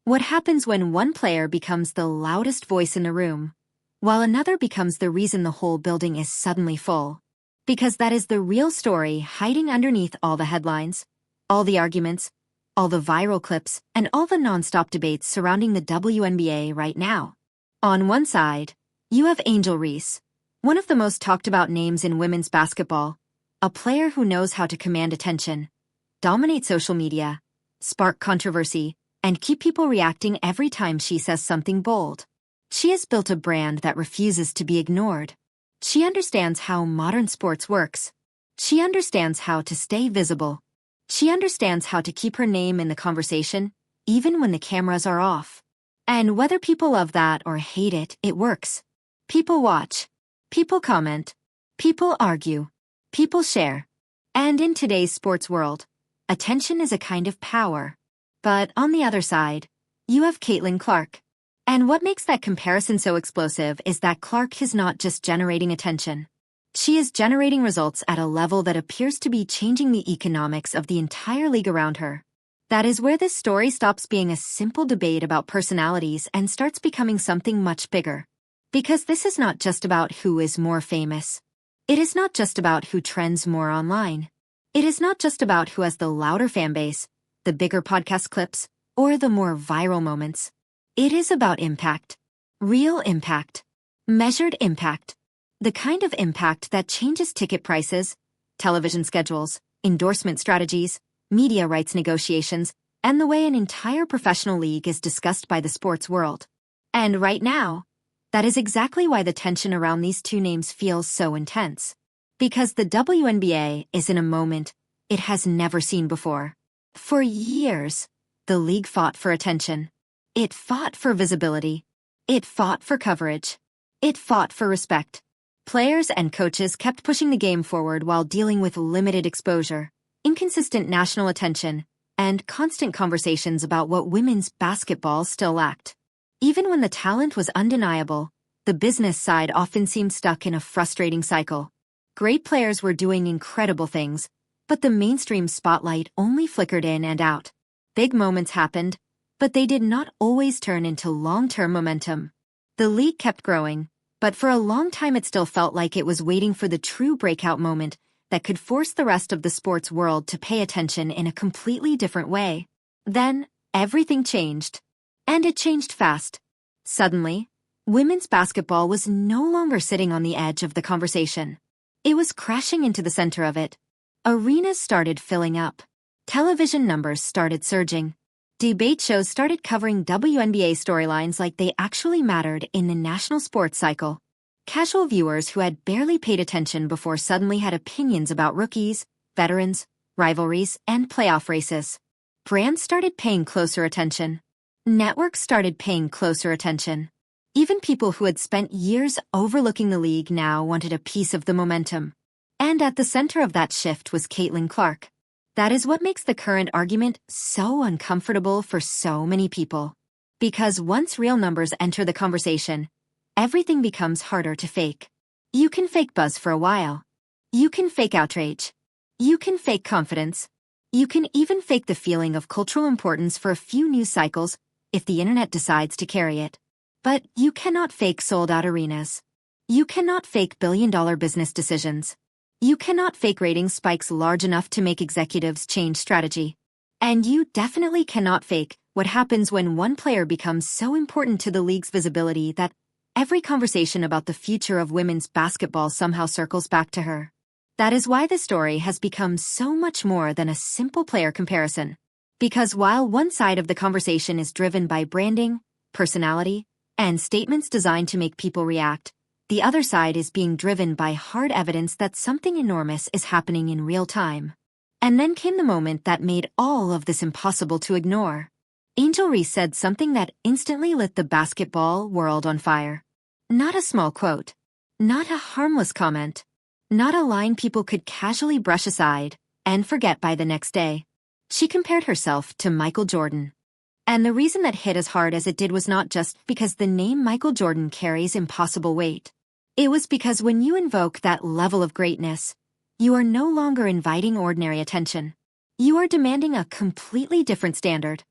What happens when one player becomes the loudest voice in the room, while another becomes the reason the whole building is suddenly full? Because that is the real story hiding underneath all the headlines, all the arguments, all the viral clips, and all the non-stop debates surrounding the WNBA right now. On one side, you have Angel Reese, one of the most talked about names in women's basketball, a player who knows how to command attention, dominate social media, spark controversy, and keep people reacting every time she says something bold. She has built a brand that refuses to be ignored. She understands how modern sports works. She understands how to stay visible. She understands how to keep her name in the conversation, even when the cameras are off. And whether people love that or hate it, it works. People watch. People comment. People argue. People share. And in today's sports world, attention is a kind of power. But on the other side, you have Caitlin Clark. And what makes that comparison so explosive is that Clark is not just generating attention. She is generating results at a level that appears to be changing the economics of the entire league around her. That is where this story stops being a simple debate about personalities and starts becoming something much bigger. Because this is not just about who is more famous. It is not just about who trends more online. It is not just about who has the louder fan base, the bigger podcast clips, or the more viral moments. It is about impact. Real impact. Measured impact. The kind of impact that changes ticket prices, television schedules, endorsement strategies, media rights negotiations, and the way an entire professional league is discussed by the sports world. And right now, that is exactly why the tension around these two names feels so intense. Because the WNBA is in a moment it has never seen before. For years, the league fought for attention. It fought for visibility. It fought for coverage. It fought for respect. Players and coaches kept pushing the game forward while dealing with limited exposure, inconsistent national attention, and constant conversations about what women's basketball still lacked. Even when the talent was undeniable, the business side often seemed stuck in a frustrating cycle. Great players were doing incredible things, but the mainstream spotlight only flickered in and out. Big moments happened, but they did not always turn into long-term momentum. The league kept growing, but for a long time it still felt like it was waiting for the true breakout moment that could force the rest of the sports world to pay attention in a completely different way. Then, everything changed. And it changed fast. Suddenly, women's basketball was no longer sitting on the edge of the conversation. It was crashing into the center of it. Arenas started filling up. Television numbers started surging. Debate shows started covering WNBA storylines like they actually mattered in the national sports cycle. Casual viewers who had barely paid attention before suddenly had opinions about rookies, veterans, rivalries, and playoff races. Brands started paying closer attention. Networks started paying closer attention. Even people who had spent years overlooking the league now wanted a piece of the momentum. And at the center of that shift was Caitlin Clark. That is what makes the current argument so uncomfortable for so many people. Because once real numbers enter the conversation, everything becomes harder to fake. You can fake buzz for a while. You can fake outrage. You can fake confidence. You can even fake the feeling of cultural importance for a few news cycles if the internet decides to carry it. But you cannot fake sold-out arenas. You cannot fake billion-dollar business decisions. You cannot fake ratings spikes large enough to make executives change strategy. And you definitely cannot fake what happens when one player becomes so important to the league's visibility that every conversation about the future of women's basketball somehow circles back to her. That is why the story has become so much more than a simple player comparison. Because while one side of the conversation is driven by branding, personality, and statements designed to make people react, the other side is being driven by hard evidence that something enormous is happening in real time. And then came the moment that made all of this impossible to ignore. Angel Reese said something that instantly lit the basketball world on fire. Not a small quote. Not a harmless comment. Not a line people could casually brush aside and forget by the next day. She compared herself to Michael Jordan. And the reason that hit as hard as it did was not just because the name Michael Jordan carries impossible weight. It was because when you invoke that level of greatness, you are no longer inviting ordinary attention. You are demanding a completely different standard.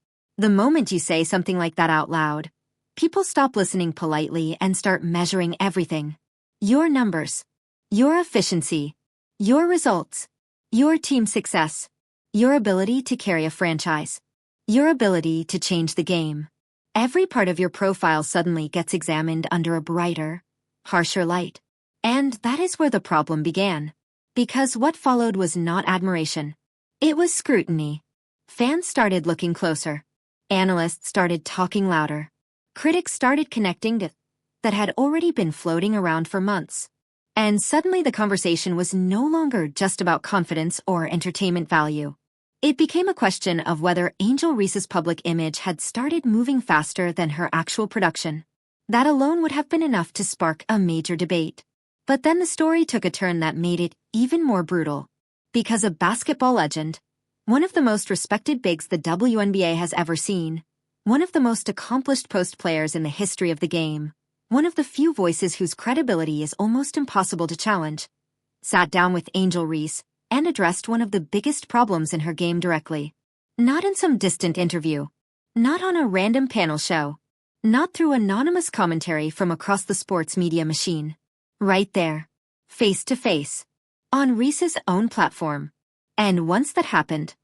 The moment you say something like that out loud, people stop listening politely and start measuring everything. Your numbers, your efficiency, your results, your team success, your ability to carry a franchise, your ability to change the game. Every part of your profile suddenly gets examined under a brighter, harsher light. And that is where the problem began. Because what followed was not admiration. It was scrutiny. Fans started looking closer. Analysts started talking louder. Critics started connecting to that had already been floating around for months. And suddenly the conversation was no longer just about confidence or entertainment value. It became a question of whether Angel Reese's public image had started moving faster than her actual production. That alone would have been enough to spark a major debate. But then the story took a turn that made it even more brutal. Because a basketball legend, one of the most respected bigs the WNBA has ever seen, one of the most accomplished post players in the history of the game, one of the few voices whose credibility is almost impossible to challenge, sat down with Angel Reese and addressed one of the biggest problems in her game directly. Not in some distant interview, not on a random panel show, not through anonymous commentary from across the sports media machine. Right there, face to face, on Reese's own platform. And once that happened,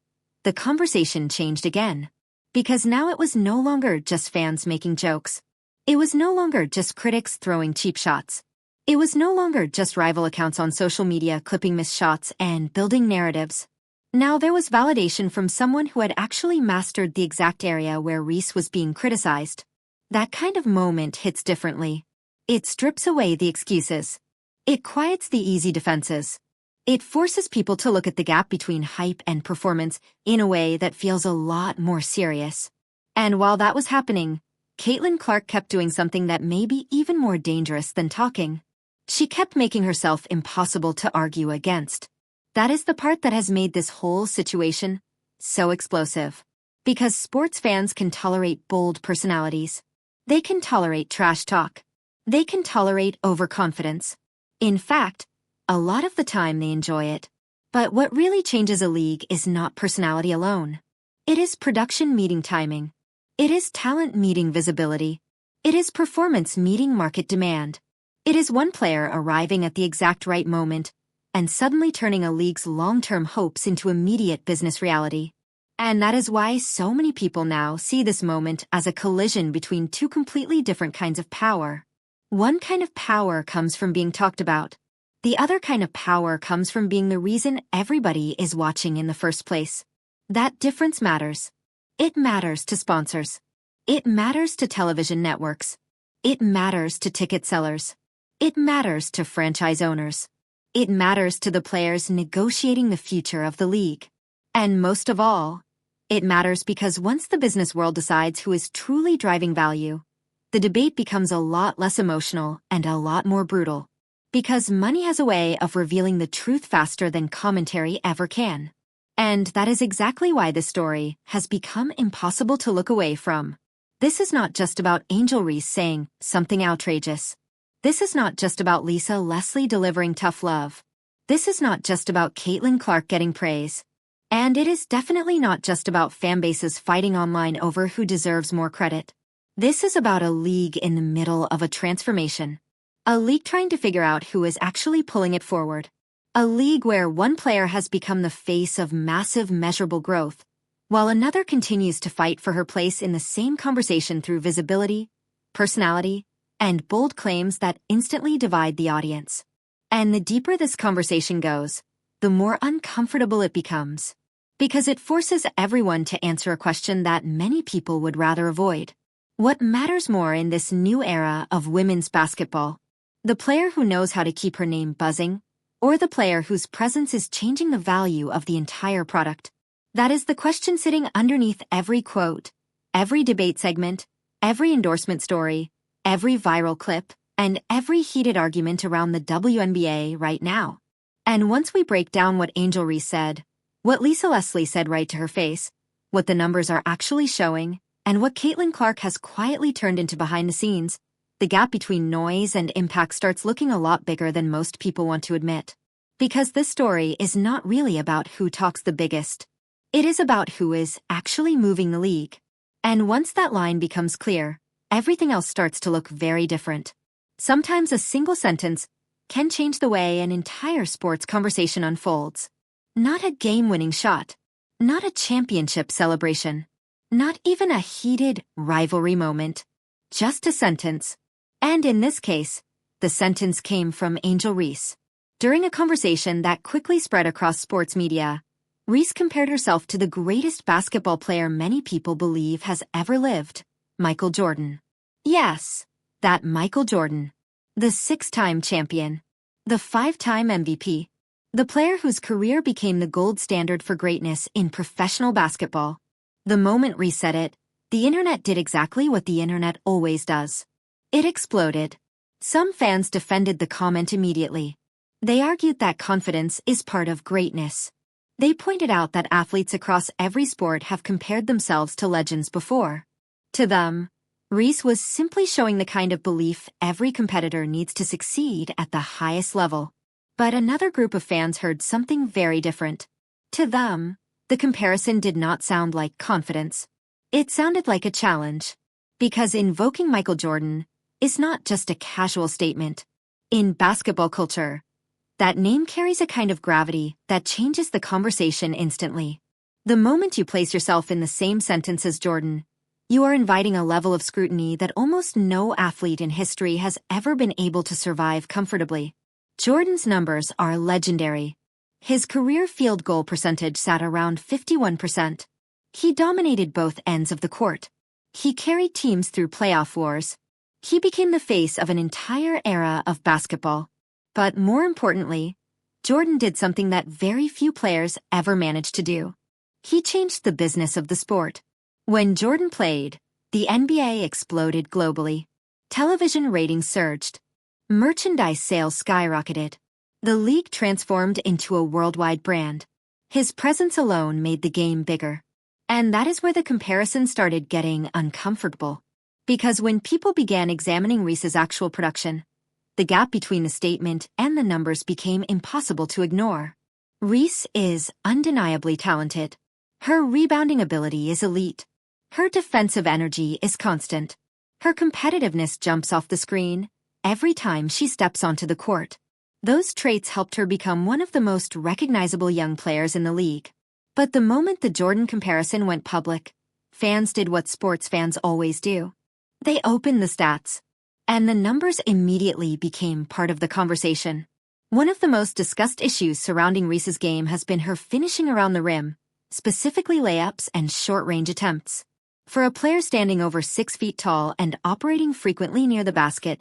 the conversation changed again. Because now it was no longer just fans making jokes. It was no longer just critics throwing cheap shots. It was no longer just rival accounts on social media clipping missed shots and building narratives. Now there was validation from someone who had actually mastered the exact area where Reese was being criticized. That kind of moment hits differently. It strips away the excuses. It quiets the easy defenses. It forces people to look at the gap between hype and performance in a way that feels a lot more serious. And while that was happening, Caitlin Clark kept doing something that may be even more dangerous than talking. She kept making herself impossible to argue against. That is the part that has made this whole situation so explosive. Because sports fans can tolerate bold personalities. They can tolerate trash talk. They can tolerate overconfidence. In fact, a lot of the time they enjoy it. But what really changes a league is not personality alone. It is production meeting timing. It is talent meeting visibility. It is performance meeting market demand. It is one player arriving at the exact right moment and suddenly turning a league's long-term hopes into immediate business reality. And that is why so many people now see this moment as a collision between two completely different kinds of power. One kind of power comes from being talked about. The other kind of power comes from being the reason everybody is watching in the first place. That difference matters. It matters to sponsors. It matters to television networks. It matters to ticket sellers. It matters to franchise owners. It matters to the players negotiating the future of the league. And most of all, it matters because once the business world decides who is truly driving value, the debate becomes a lot less emotional and a lot more brutal. Because money has a way of revealing the truth faster than commentary ever can. And that is exactly why this story has become impossible to look away from. This is not just about Angel Reese saying something outrageous. This is not just about Lisa Leslie delivering tough love. This is not just about Caitlin Clark getting praise. And it is definitely not just about fanbases fighting online over who deserves more credit. This is about a league in the middle of a transformation. A league trying to figure out who is actually pulling it forward. A league where one player has become the face of massive measurable growth, while another continues to fight for her place in the same conversation through visibility, personality, and bold claims that instantly divide the audience. And the deeper this conversation goes, the more uncomfortable it becomes. Because it forces everyone to answer a question that many people would rather avoid. What matters more in this new era of women's basketball? The player who knows how to keep her name buzzing, or the player whose presence is changing the value of the entire product? That is the question sitting underneath every quote, every debate segment, every endorsement story, every viral clip, and every heated argument around the WNBA right now. And once we break down what Angel Reese said, what Lisa Leslie said right to her face, what the numbers are actually showing, and what Caitlin Clark has quietly turned into behind the scenes, the gap between noise and impact starts looking a lot bigger than most people want to admit. Because this story is not really about who talks the biggest. It is about who is actually moving the league. And once that line becomes clear, everything else starts to look very different. Sometimes a single sentence can change the way an entire sports conversation unfolds. Not a game-winning shot, not a championship celebration, not even a heated rivalry moment, just a sentence. And in this case, the sentence came from Angel Reese. During a conversation that quickly spread across sports media, Reese compared herself to the greatest basketball player many people believe has ever lived, Michael Jordan. Yes, that Michael Jordan. The 6-time champion. The 5-time MVP. The player whose career became the gold standard for greatness in professional basketball. The moment Reese said it, the internet did exactly what the internet always does. It exploded. Some fans defended the comment immediately. They argued that confidence is part of greatness. They pointed out that athletes across every sport have compared themselves to legends before. To them, Reese was simply showing the kind of belief every competitor needs to succeed at the highest level. But another group of fans heard something very different. To them, the comparison did not sound like confidence. It sounded like a challenge. Because invoking Michael Jordan is not just a casual statement. In basketball culture, that name carries a kind of gravity that changes the conversation instantly. The moment you place yourself in the same sentence as Jordan, you are inviting a level of scrutiny that almost no athlete in history has ever been able to survive comfortably. Jordan's numbers are legendary. His career field goal percentage sat around 51%. He dominated both ends of the court. He carried teams through playoff wars. He became the face of an entire era of basketball. But more importantly, Jordan did something that very few players ever managed to do. He changed the business of the sport. When Jordan played, the NBA exploded globally. Television ratings surged. Merchandise sales skyrocketed. The league transformed into a worldwide brand. His presence alone made the game bigger. And that is where the comparison started getting uncomfortable. Because when people began examining Reese's actual production, the gap between the statement and the numbers became impossible to ignore. Reese is undeniably talented. Her rebounding ability is elite. Her defensive energy is constant. Her competitiveness jumps off the screen every time she steps onto the court. Those traits helped her become one of the most recognizable young players in the league. But the moment the Jordan comparison went public, fans did what sports fans always do. They opened the stats. And the numbers immediately became part of the conversation. One of the most discussed issues surrounding Reese's game has been her finishing around the rim, specifically layups and short-range attempts. For a player standing over 6 feet tall and operating frequently near the basket,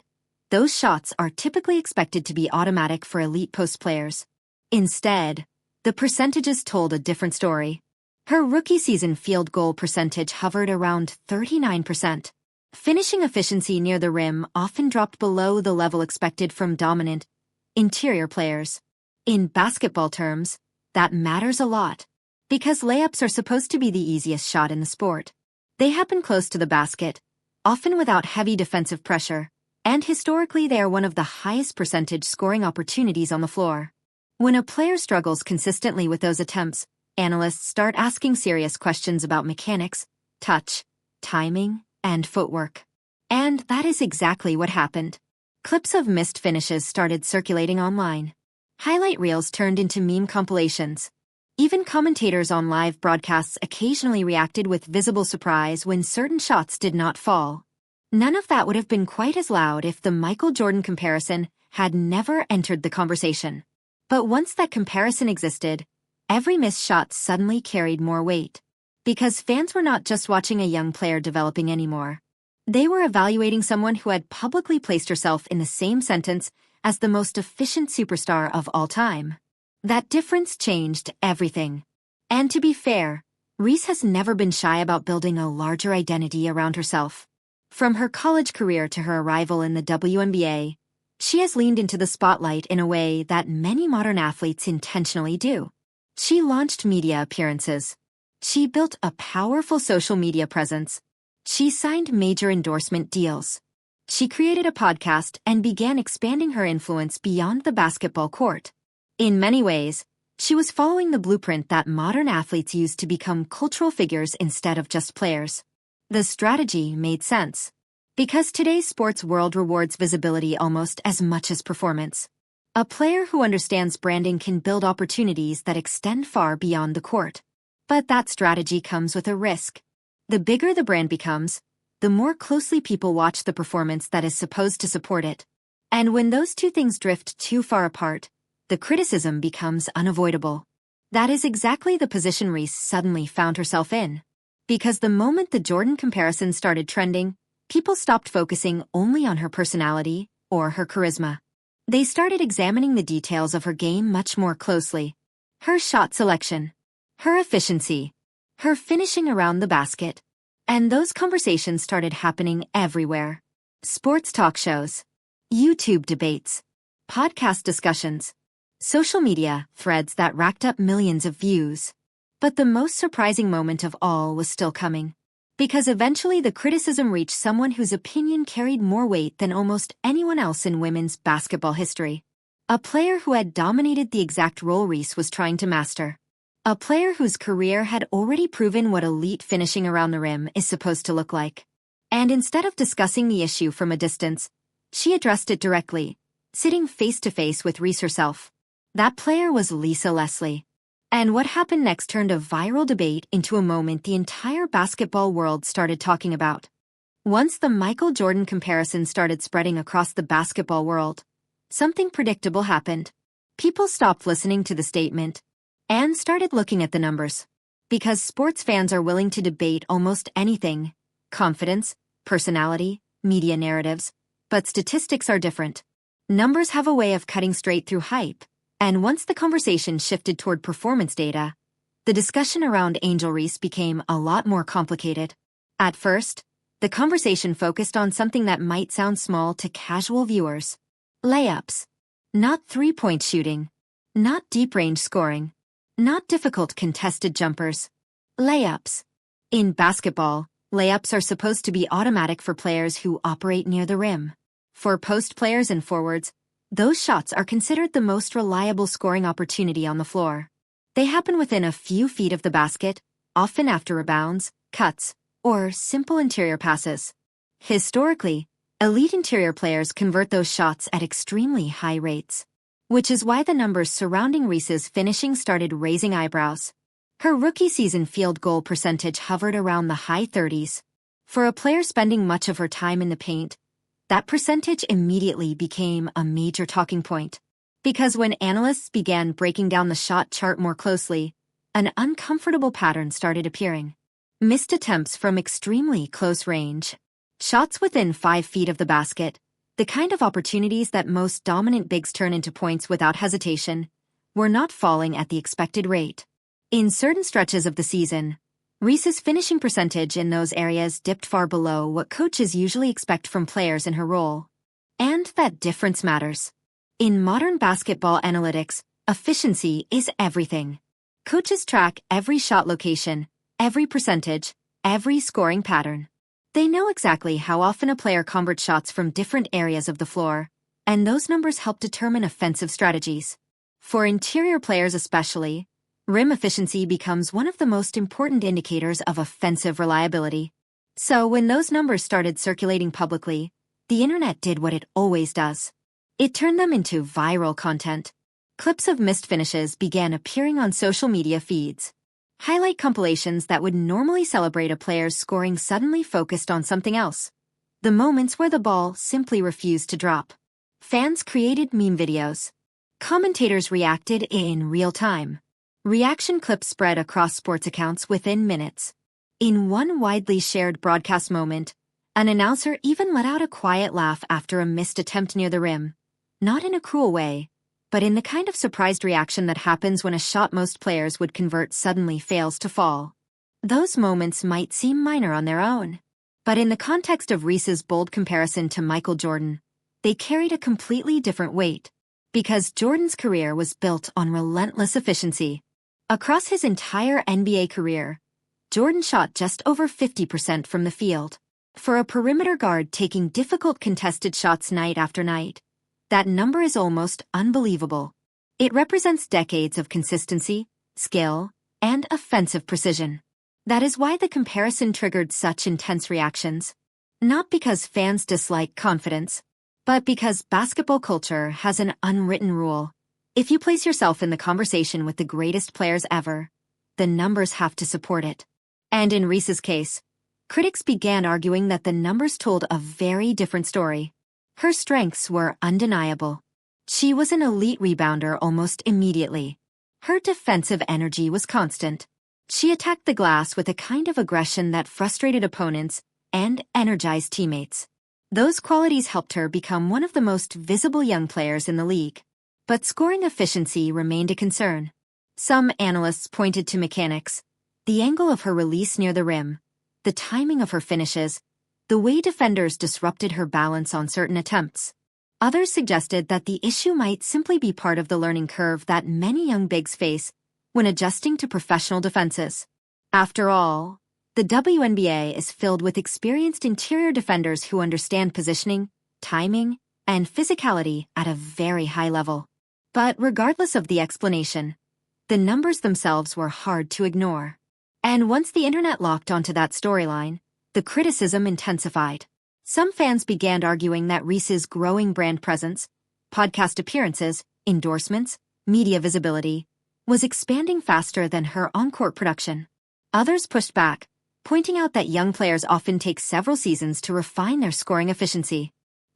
those shots are typically expected to be automatic for elite post players. Instead, the percentages told a different story. Her rookie season field goal percentage hovered around 39%. Finishing efficiency near the rim often dropped below the level expected from dominant, interior players. In basketball terms, that matters a lot, because layups are supposed to be the easiest shot in the sport. They happen close to the basket, often without heavy defensive pressure, and historically they are one of the highest percentage scoring opportunities on the floor. When a player struggles consistently with those attempts, analysts start asking serious questions about mechanics, touch, timing, and footwork. And that is exactly what happened. Clips of missed finishes started circulating online. Highlight reels turned into meme compilations. Even commentators on live broadcasts occasionally reacted with visible surprise when certain shots did not fall. None of that would have been quite as loud if the Michael Jordan comparison had never entered the conversation. But once that comparison existed, every missed shot suddenly carried more weight. Because fans were not just watching a young player developing anymore. They were evaluating someone who had publicly placed herself in the same sentence as the most efficient superstar of all time. That difference changed everything. And to be fair, Reese has never been shy about building a larger identity around herself. From her college career to her arrival in the WNBA, she has leaned into the spotlight in a way that many modern athletes intentionally do. She launched media appearances. She built a powerful social media presence. She signed major endorsement deals. She created a podcast and began expanding her influence beyond the basketball court. In many ways, she was following the blueprint that modern athletes use to become cultural figures instead of just players. The strategy made sense. Because today's sports world rewards visibility almost as much as performance. A player who understands branding can build opportunities that extend far beyond the court. But that strategy comes with a risk. The bigger the brand becomes, the more closely people watch the performance that is supposed to support it. And when those two things drift too far apart, the criticism becomes unavoidable. That is exactly the position Reese suddenly found herself in. Because the moment the Jordan comparison started trending, people stopped focusing only on her personality or her charisma. They started examining the details of her game much more closely. Her shot selection, her efficiency, her finishing around the basket. And those conversations started happening everywhere. Sports talk shows, YouTube debates, podcast discussions, social media threads that racked up millions of views. But the most surprising moment of all was still coming. Because eventually the criticism reached someone whose opinion carried more weight than almost anyone else in women's basketball history. A player who had dominated the exact role Reese was trying to master. A player whose career had already proven what elite finishing around the rim is supposed to look like. And instead of discussing the issue from a distance, she addressed it directly, sitting face-to-face with Reese herself. That player was Lisa Leslie. And what happened next turned a viral debate into a moment the entire basketball world started talking about. Once the Michael Jordan comparison started spreading across the basketball world, something predictable happened. People stopped listening to the statement and started looking at the numbers. Because sports fans are willing to debate almost anything: confidence, personality, media narratives, but statistics are different. Numbers have a way of cutting straight through hype. And once the conversation shifted toward performance data, the discussion around Angel Reese became a lot more complicated. At first, the conversation focused on something that might sound small to casual viewers: layups. Not three-point shooting, not deep-range scoring, not difficult contested jumpers. Layups. In basketball, layups are supposed to be automatic for players who operate near the rim. For post players and forwards, those shots are considered the most reliable scoring opportunity on the floor. They happen within a few feet of the basket, often after rebounds, cuts, or simple interior passes. Historically, elite interior players convert those shots at extremely high rates, which is why the numbers surrounding Reese's finishing started raising eyebrows. Her rookie season field goal percentage hovered around the high 30s. For a player spending much of her time in the paint, that percentage immediately became a major talking point. Because when analysts began breaking down the shot chart more closely, an uncomfortable pattern started appearing. Missed attempts from extremely close range. Shots within 5 feet of the basket, the kind of opportunities that most dominant bigs turn into points without hesitation, were not falling at the expected rate. In certain stretches of the season, Reese's finishing percentage in those areas dipped far below what coaches usually expect from players in her role. And that difference matters. In modern basketball analytics, efficiency is everything. Coaches track every shot location, every percentage, every scoring pattern. They know exactly how often a player converts shots from different areas of the floor, and those numbers help determine offensive strategies. For interior players especially, rim efficiency becomes one of the most important indicators of offensive reliability. So when those numbers started circulating publicly, the internet did what it always does. It turned them into viral content. Clips of missed finishes began appearing on social media feeds. Highlight compilations that would normally celebrate a player's scoring suddenly focused on something else. The moments where the ball simply refused to drop. Fans created meme videos. Commentators reacted in real time. Reaction clips spread across sports accounts within minutes. In one widely shared broadcast moment, an announcer even let out a quiet laugh after a missed attempt near the rim. Not in a cruel way, but in the kind of surprised reaction that happens when a shot most players would convert suddenly fails to fall. Those moments might seem minor on their own, but in the context of Reese's bold comparison to Michael Jordan, they carried a completely different weight. Because Jordan's career was built on relentless efficiency. Across his entire NBA career, Jordan shot just over 50% from the field. For a perimeter guard taking difficult contested shots night after night, that number is almost unbelievable. It represents decades of consistency, skill, and offensive precision. That is why the comparison triggered such intense reactions. Not because fans dislike confidence, but because basketball culture has an unwritten rule. If you place yourself in the conversation with the greatest players ever, the numbers have to support it. And in Reese's case, critics began arguing that the numbers told a very different story. Her strengths were undeniable. She was an elite rebounder almost immediately. Her defensive energy was constant. She attacked the glass with a kind of aggression that frustrated opponents and energized teammates. Those qualities helped her become one of the most visible young players in the league. But scoring efficiency remained a concern. Some analysts pointed to mechanics, the angle of her release near the rim, the timing of her finishes, the way defenders disrupted her balance on certain attempts. Others suggested that the issue might simply be part of the learning curve that many young bigs face when adjusting to professional defenses. After all, the WNBA is filled with experienced interior defenders who understand positioning, timing, and physicality at a very high level. But regardless of the explanation, the numbers themselves were hard to ignore. And once the internet locked onto that storyline, the criticism intensified. Some fans began arguing that Reese's growing brand presence, podcast appearances, endorsements, media visibility, was expanding faster than her on-court production. Others pushed back, pointing out that young players often take several seasons to refine their scoring efficiency.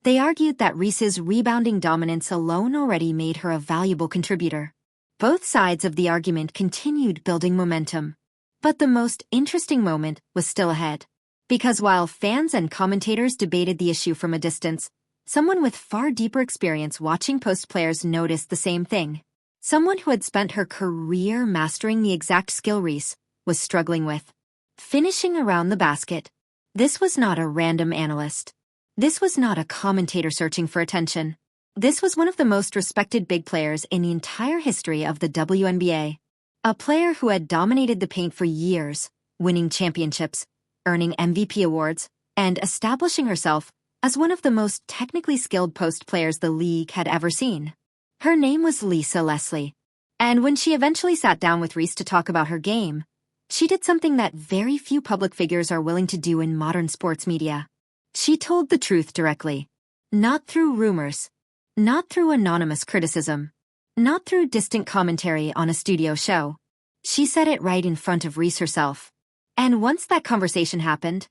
They argued that Reese's rebounding dominance alone already made her a valuable contributor. Both sides of the argument continued building momentum. But the most interesting moment was still ahead. Because while fans and commentators debated the issue from a distance, someone with far deeper experience watching post players noticed the same thing. Someone who had spent her career mastering the exact skill Reese was struggling with. Finishing around the basket. This was not a random analyst. This was not a commentator searching for attention. This was one of the most respected big players in the entire history of the WNBA. A player who had dominated the paint for years, winning championships, earning MVP awards, and establishing herself as one of the most technically skilled post players the league had ever seen. Her name was Lisa Leslie. And when she eventually sat down with Reese to talk about her game, she did something that very few public figures are willing to do in modern sports media. She told the truth directly. Not through rumors. Not through anonymous criticism. Not through distant commentary on a studio show. She said it right in front of Reese herself. And once that conversation happened,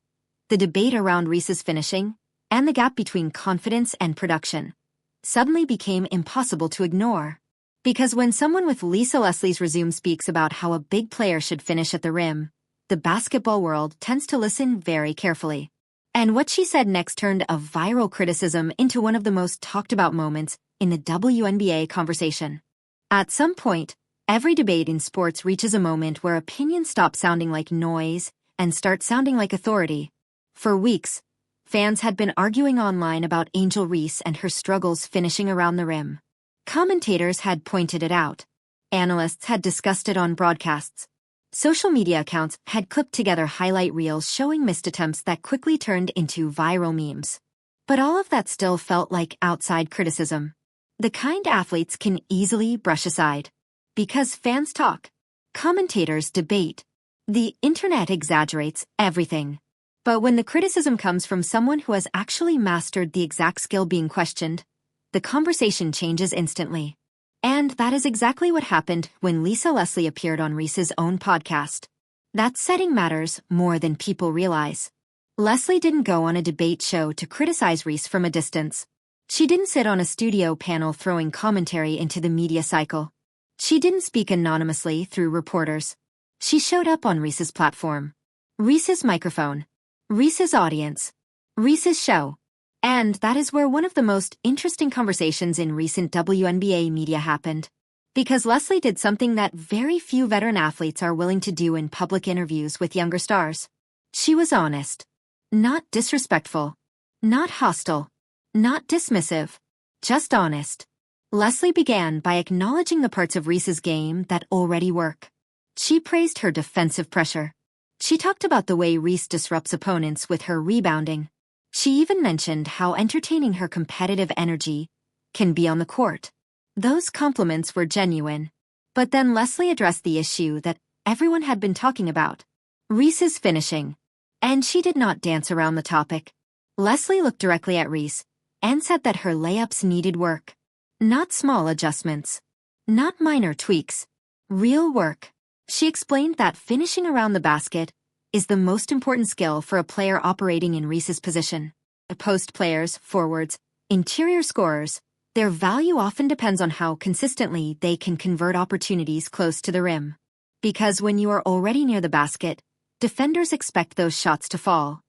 the debate around Reese's finishing, and the gap between confidence and production, suddenly became impossible to ignore. Because when someone with Lisa Leslie's resume speaks about how a big player should finish at the rim, the basketball world tends to listen very carefully. And what she said next turned a viral criticism into one of the most talked about moments in the WNBA conversation. At some point, every debate in sports reaches a moment where opinions stop sounding like noise and start sounding like authority. For weeks, fans had been arguing online about Angel Reese and her struggles finishing around the rim. Commentators had pointed it out. Analysts had discussed it on broadcasts. Social media accounts had clipped together highlight reels showing missed attempts that quickly turned into viral memes. But all of that still felt like outside criticism. The kind athletes can easily brush aside. Because fans talk. Commentators debate. The internet exaggerates everything. But when the criticism comes from someone who has actually mastered the exact skill being questioned, the conversation changes instantly. And that is exactly what happened when Lisa Leslie appeared on Reese's own podcast. That setting matters more than people realize. Leslie didn't go on a debate show to criticize Reese from a distance. She didn't sit on a studio panel throwing commentary into the media cycle. She didn't speak anonymously through reporters. She showed up on Reese's platform. Reese's microphone. Reese's audience. Reese's show. And that is where one of the most interesting conversations in recent WNBA media happened. Because Leslie did something that very few veteran athletes are willing to do in public interviews with younger stars. She was honest. Not disrespectful. Not hostile. Not dismissive. Just honest. Leslie began by acknowledging the parts of Reese's game that already work. She praised her defensive pressure. She talked about the way Reese disrupts opponents with her rebounding. She even mentioned how entertaining her competitive energy can be on the court. Those compliments were genuine. But then Leslie addressed the issue that everyone had been talking about. Reese's finishing. And she did not dance around the topic. Leslie looked directly at Reese and said that her layups needed work. Not small adjustments. Not minor tweaks. Real work. She explained that finishing around the basket is the most important skill for a player operating in Reese's position. Post players, forwards, interior scorers, their value often depends on how consistently they can convert opportunities close to the rim. Because when you are already near the basket, defenders expect those shots to fall.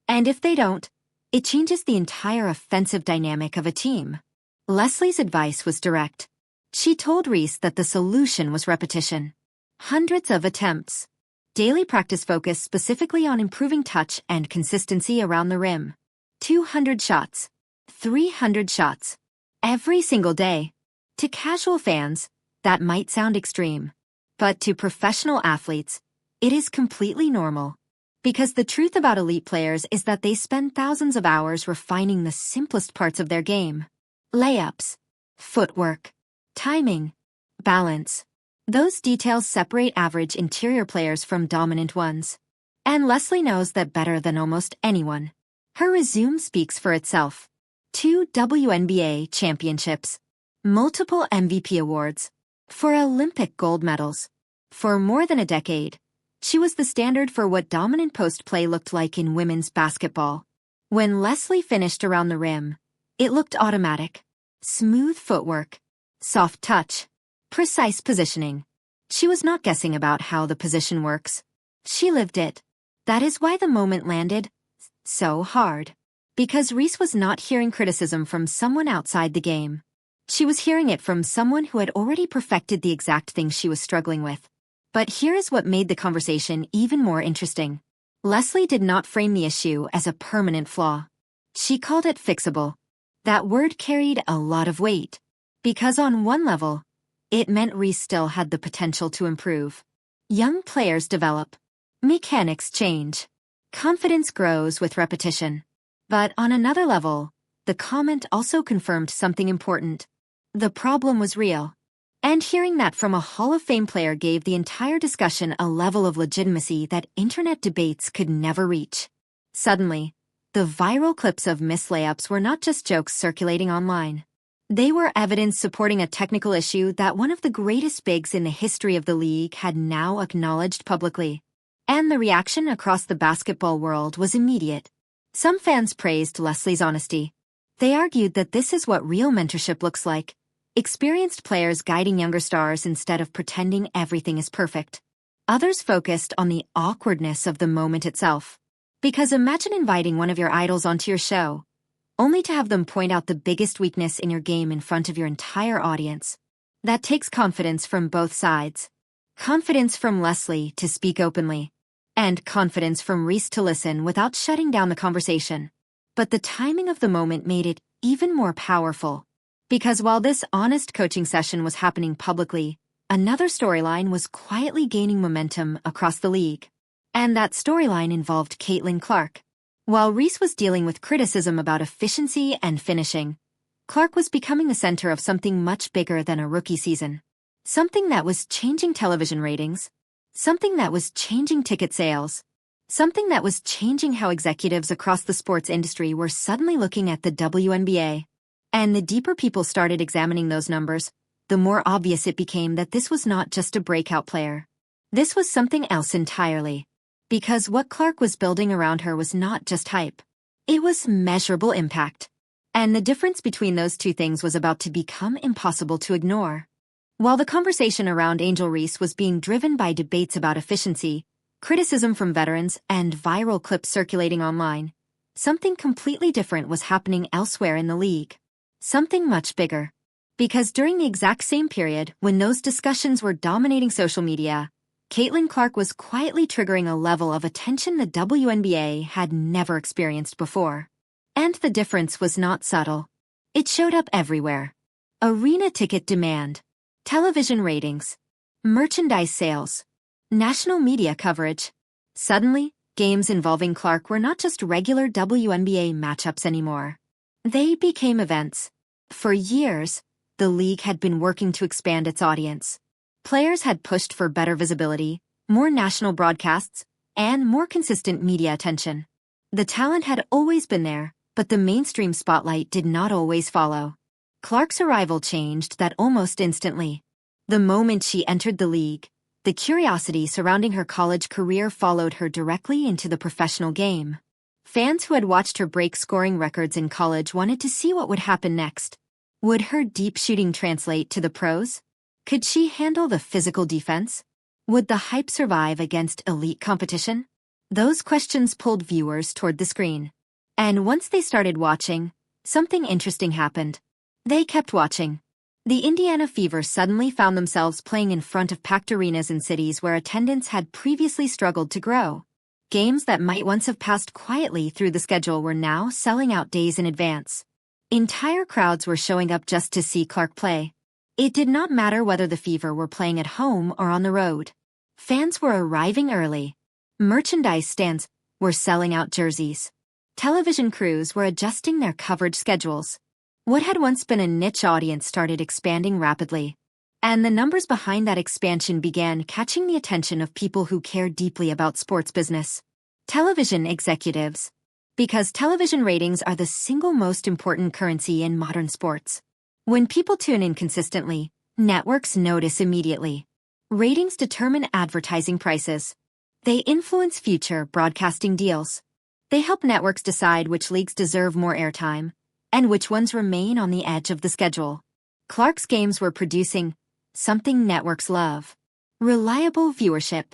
And if they don't, it changes the entire offensive dynamic of a team. Leslie's advice was direct. She told Reese that the solution was repetition. Hundreds of attempts. Daily practice focused specifically on improving touch and consistency around the rim. 200 shots. 300 shots. Every single day. To casual fans, that might sound extreme. But to professional athletes, it is completely normal. Because the truth about elite players is that they spend thousands of hours refining the simplest parts of their game. Layups, footwork, timing, balance. Those details separate average interior players from dominant ones. And Leslie knows that better than almost anyone. Her resume speaks for itself. 2 WNBA championships, multiple MVP awards, 4 Olympic gold medals. For more than a decade, she was the standard for what dominant post play looked like in women's basketball. When Leslie finished around the rim, it looked automatic. Smooth footwork, soft touch, precise positioning. She was not guessing about how the position works. She lived it. That is why the moment landed so hard. Because Reese was not hearing criticism from someone outside the game. She was hearing it from someone who had already perfected the exact thing she was struggling with. But here is what made the conversation even more interesting. Leslie did not frame the issue as a permanent flaw. She called it fixable. That word carried a lot of weight. Because on one level, it meant Reese still had the potential to improve. Young players develop. Mechanics change. Confidence grows with repetition. But on another level, the comment also confirmed something important. The problem was real. And hearing that from a Hall of Fame player gave the entire discussion a level of legitimacy that internet debates could never reach. Suddenly, the viral clips of missed layups were not just jokes circulating online. They were evidence supporting a technical issue that one of the greatest bigs in the history of the league had now acknowledged publicly. And the reaction across the basketball world was immediate. Some fans praised Leslie's honesty. They argued that this is what real mentorship looks like. Experienced players guiding younger stars instead of pretending everything is perfect. Others focused on the awkwardness of the moment itself. Because imagine inviting one of your idols onto your show, only to have them point out the biggest weakness in your game in front of your entire audience. That takes confidence from both sides. Confidence from Leslie to speak openly. And confidence from Reese to listen without shutting down the conversation. But the timing of the moment made it even more powerful. Because while this honest coaching session was happening publicly, another storyline was quietly gaining momentum across the league. And that storyline involved Caitlin Clark. While Reese was dealing with criticism about efficiency and finishing, Clark was becoming the center of something much bigger than a rookie season. Something that was changing television ratings. Something that was changing ticket sales. Something that was changing how executives across the sports industry were suddenly looking at the WNBA. And the deeper people started examining those numbers, the more obvious it became that this was not just a breakout player. This was something else entirely. Because what Clark was building around her was not just hype. It was measurable impact. And the difference between those two things was about to become impossible to ignore. While the conversation around Angel Reese was being driven by debates about efficiency, criticism from veterans, and viral clips circulating online, something completely different was happening elsewhere in the league. Something much bigger. Because during the exact same period when those discussions were dominating social media, Caitlin Clark was quietly triggering a level of attention the WNBA had never experienced before. And the difference was not subtle. It showed up everywhere. Arena ticket demand. Television ratings, merchandise sales, national media coverage. Suddenly, games involving Clark were not just regular WNBA matchups anymore. They became events. For years, the league had been working to expand its audience. Players had pushed for better visibility, more national broadcasts, and more consistent media attention. The talent had always been there, but the mainstream spotlight did not always follow. Clark's arrival changed that almost instantly. The moment she entered the league, the curiosity surrounding her college career followed her directly into the professional game. Fans who had watched her break scoring records in college wanted to see what would happen next. Would her deep shooting translate to the pros? Could she handle the physical defense? Would the hype survive against elite competition? Those questions pulled viewers toward the screen. And once they started watching, something interesting happened. They kept watching. The Indiana Fever suddenly found themselves playing in front of packed arenas in cities where attendance had previously struggled to grow. Games that might once have passed quietly through the schedule were now selling out days in advance. Entire crowds were showing up just to see Clark play. It did not matter whether the Fever were playing at home or on the road. Fans were arriving early. Merchandise stands were selling out jerseys. Television crews were adjusting their coverage schedules. What had once been a niche audience started expanding rapidly. And the numbers behind that expansion began catching the attention of people who care deeply about sports business. Television executives. Because television ratings are the single most important currency in modern sports. When people tune in consistently, networks notice immediately. Ratings determine advertising prices. They influence future broadcasting deals. They help networks decide which leagues deserve more airtime and which ones remain on the edge of the schedule. Clark's games were producing something networks love: reliable viewership.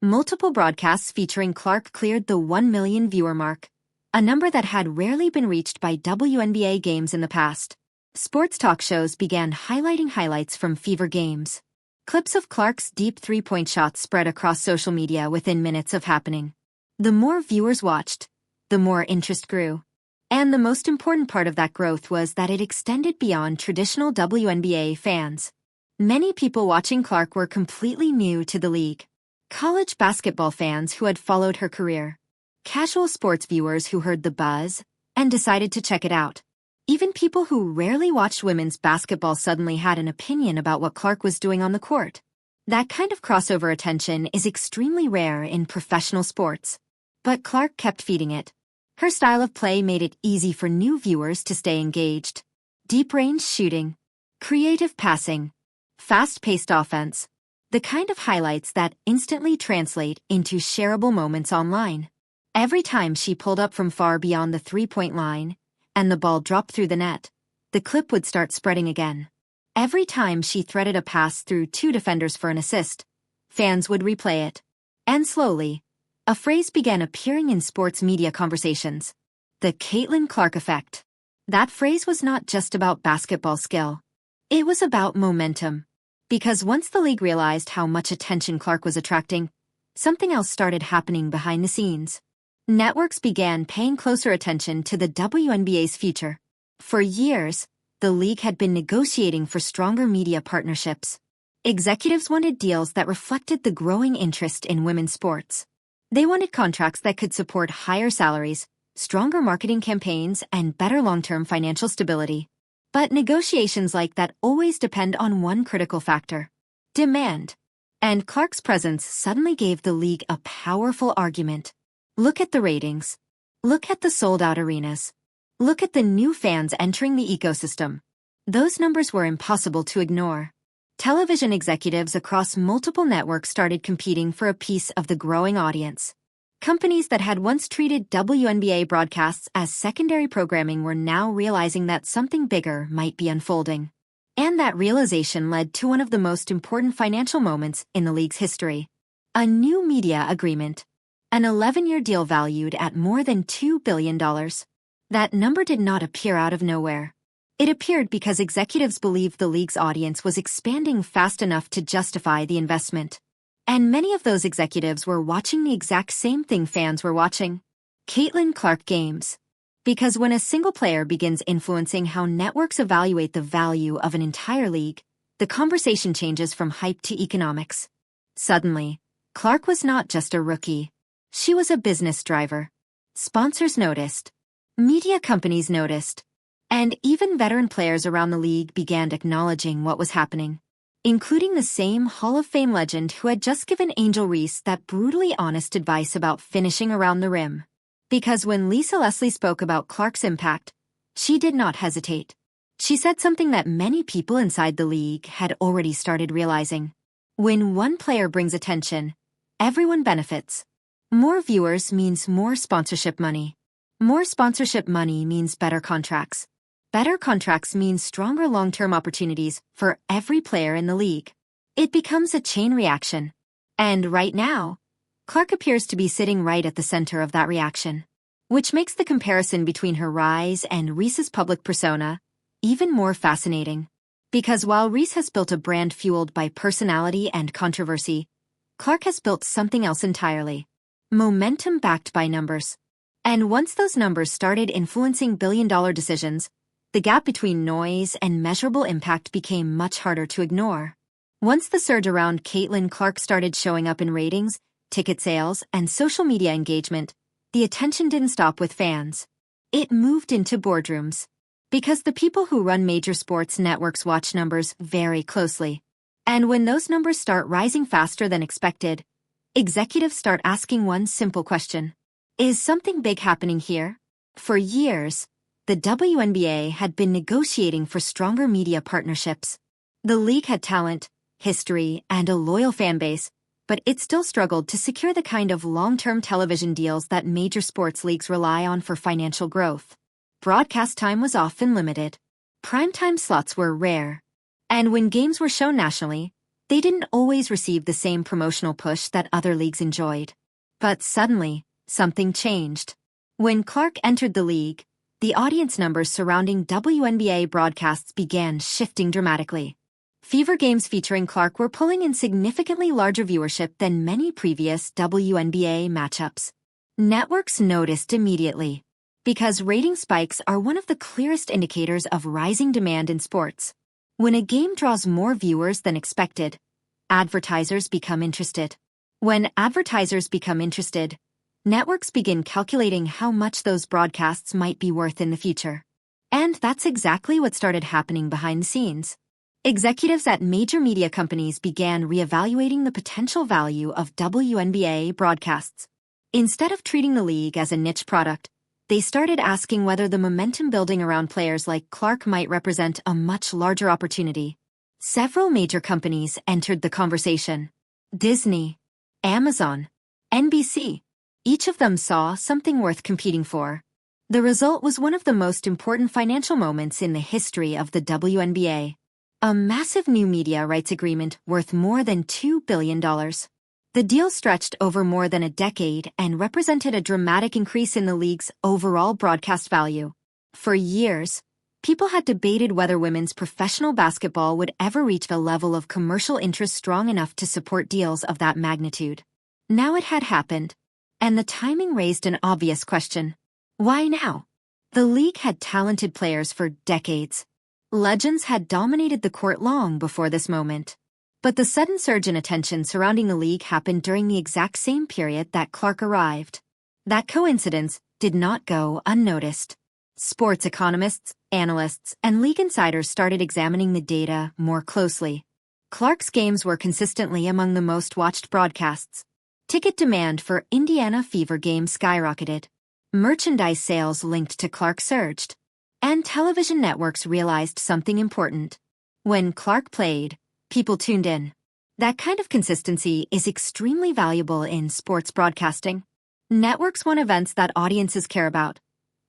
Multiple broadcasts featuring Clark cleared the 1 million viewer mark, a number that had rarely been reached by WNBA games in the past. Sports talk shows began highlighting highlights from Fever games. Clips of Clark's deep three-point shots spread across social media within minutes of happening. The more viewers watched, the more interest grew. And the most important part of that growth was that it extended beyond traditional WNBA fans. Many people watching Clark were completely new to the league. College basketball fans who had followed her career. Casual sports viewers who heard the buzz and decided to check it out. Even people who rarely watched women's basketball suddenly had an opinion about what Clark was doing on the court. That kind of crossover attention is extremely rare in professional sports. But Clark kept feeding it. Her style of play made it easy for new viewers to stay engaged. Deep-range shooting, creative passing, fast-paced offense, the kind of highlights that instantly translate into shareable moments online. Every time she pulled up from far beyond the three-point line and the ball dropped through the net, the clip would start spreading again. Every time she threaded a pass through two defenders for an assist, fans would replay it. And slowly, a phrase began appearing in sports media conversations: the Caitlin Clark effect. That phrase was not just about basketball skill. It was about momentum. Because once the league realized how much attention Clark was attracting, something else started happening behind the scenes. Networks began paying closer attention to the WNBA's future. For years, the league had been negotiating for stronger media partnerships. Executives wanted deals that reflected the growing interest in women's sports. They wanted contracts that could support higher salaries, stronger marketing campaigns, and better long-term financial stability. But negotiations like that always depend on one critical factor: demand. And Clark's presence suddenly gave the league a powerful argument. Look at the ratings. Look at the sold-out arenas. Look at the new fans entering the ecosystem. Those numbers were impossible to ignore. Television executives across multiple networks started competing for a piece of the growing audience. Companies that had once treated WNBA broadcasts as secondary programming were now realizing that something bigger might be unfolding. And that realization led to one of the most important financial moments in the league's history: a new media agreement. An 11-year deal valued at more than $2 billion. That number did not appear out of nowhere. It appeared because executives believed the league's audience was expanding fast enough to justify the investment. And many of those executives were watching the exact same thing fans were watching: Caitlin Clark games. Because when a single player begins influencing how networks evaluate the value of an entire league, the conversation changes from hype to economics. Suddenly, Clark was not just a rookie. She was a business driver. Sponsors noticed. Media companies noticed. And even veteran players around the league began acknowledging what was happening. including the same Hall of Fame legend who had just given Angel Reese that brutally honest advice about finishing around the rim. Because when Lisa Leslie spoke about Clark's impact, she did not hesitate. She said something that many people inside the league had already started realizing. When one player brings attention, everyone benefits. More viewers means more sponsorship money. More sponsorship money means better contracts. Better contracts mean stronger long-term opportunities for every player in the league. It becomes a chain reaction. And right now, Clark appears to be sitting right at the center of that reaction, which makes the comparison between her rise and Reese's public persona even more fascinating. Because while Reese has built a brand fueled by personality and controversy, Clark has built something else entirely. Momentum backed by numbers. And once those numbers started influencing billion-dollar decisions, the gap between noise and measurable impact became much harder to ignore. Once the surge around Caitlin Clark started showing up in ratings, ticket sales, and social media engagement, the attention didn't stop with fans. It moved into boardrooms. Because the people who run major sports networks watch numbers very closely. And when those numbers start rising faster than expected, executives start asking one simple question. Is something big happening here? For years, the WNBA had been negotiating for stronger media partnerships. The league had talent, history, and a loyal fan base, but it still struggled to secure the kind of long-term television deals that major sports leagues rely on for financial growth. Broadcast time was often limited. Primetime slots were rare. And when games were shown nationally, they didn't always receive the same promotional push that other leagues enjoyed. But suddenly, something changed. When Clark entered the league, the audience numbers surrounding WNBA broadcasts began shifting dramatically. Fever games featuring Clark were pulling in significantly larger viewership than many previous WNBA matchups. Networks noticed immediately. Because rating spikes are one of the clearest indicators of rising demand in sports. When a game draws more viewers than expected, advertisers become interested. When advertisers become interested, networks begin calculating how much those broadcasts might be worth in the future. And that's exactly what started happening behind the scenes. Executives at major media companies began reevaluating the potential value of WNBA broadcasts. Instead of treating the league as a niche product, they started asking whether the momentum building around players like Clark might represent a much larger opportunity. Several major companies entered the conversation. Disney, Amazon, NBC. Each of them saw something worth competing for. The result was one of the most important financial moments in the history of the WNBA. A massive new media rights agreement worth more than $2 billion. The deal stretched over more than a decade and represented a dramatic increase in the league's overall broadcast value. For years, people had debated whether women's professional basketball would ever reach a level of commercial interest strong enough to support deals of that magnitude. Now it had happened, and the timing raised an obvious question. Why now? The league had talented players for decades. Legends had dominated the court long before this moment. But the sudden surge in attention surrounding the league happened during the exact same period that Clark arrived. That coincidence did not go unnoticed. Sports economists, analysts, and league insiders started examining the data more closely. Clark's games were consistently among the most watched broadcasts. Ticket demand for Indiana Fever games skyrocketed. Merchandise sales linked to Clark surged. And television networks realized something important. When Clark played, people tuned in. That kind of consistency is extremely valuable in sports broadcasting. Networks want events that audiences care about,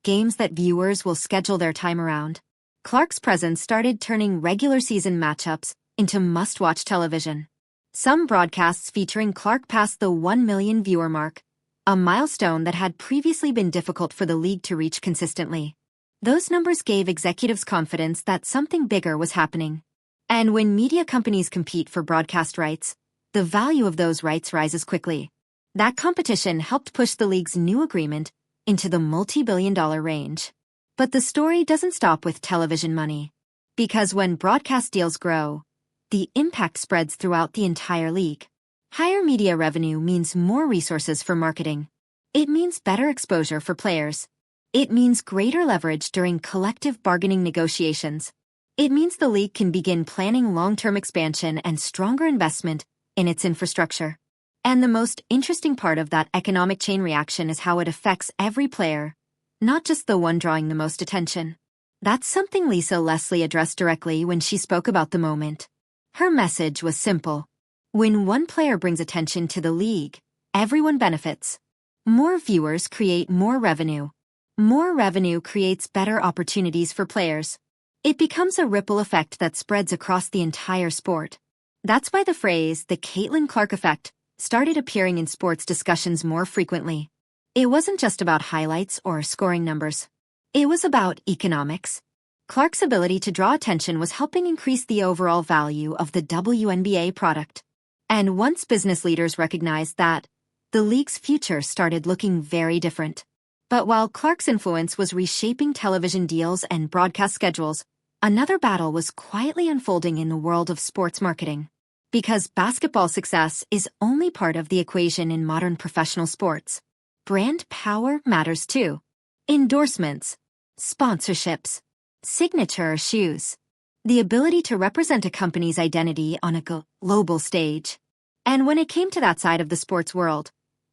games that viewers will schedule their time around. Clark's presence started turning regular season matchups into must-watch television. Some broadcasts featuring Clark passed the 1 million viewer mark, a milestone that had previously been difficult for the league to reach consistently. Those numbers gave executives confidence that something bigger was happening. And when media companies compete for broadcast rights, the value of those rights rises quickly. That competition helped push the league's new agreement into the multi-billion-dollar range. But the story doesn't stop with television money. Because when broadcast deals grow, the impact spreads throughout the entire league. Higher media revenue means more resources for marketing. It means better exposure for players. It means greater leverage during collective bargaining negotiations. It means the league can begin planning long-term expansion and stronger investment in its infrastructure. And the most interesting part of that economic chain reaction is how it affects every player, not just the one drawing the most attention. That's something Lisa Leslie addressed directly when she spoke about the moment. Her message was simple. When one player brings attention to the league, everyone benefits. More viewers create more revenue. More revenue creates better opportunities for players. It becomes a ripple effect that spreads across the entire sport. That's why the phrase, the Caitlin Clark effect, started appearing in sports discussions more frequently. It wasn't just about highlights or scoring numbers. It was about economics. Clark's ability to draw attention was helping increase the overall value of the WNBA product. And once business leaders recognized that, the league's future started looking very different. But while Clark's influence was reshaping television deals and broadcast schedules, another battle was quietly unfolding in the world of sports marketing. Because basketball success is only part of the equation in modern professional sports, brand power matters too. Endorsements, sponsorships, signature shoes, the ability to represent a company's identity on a global stage. And when it came to that side of the sports world,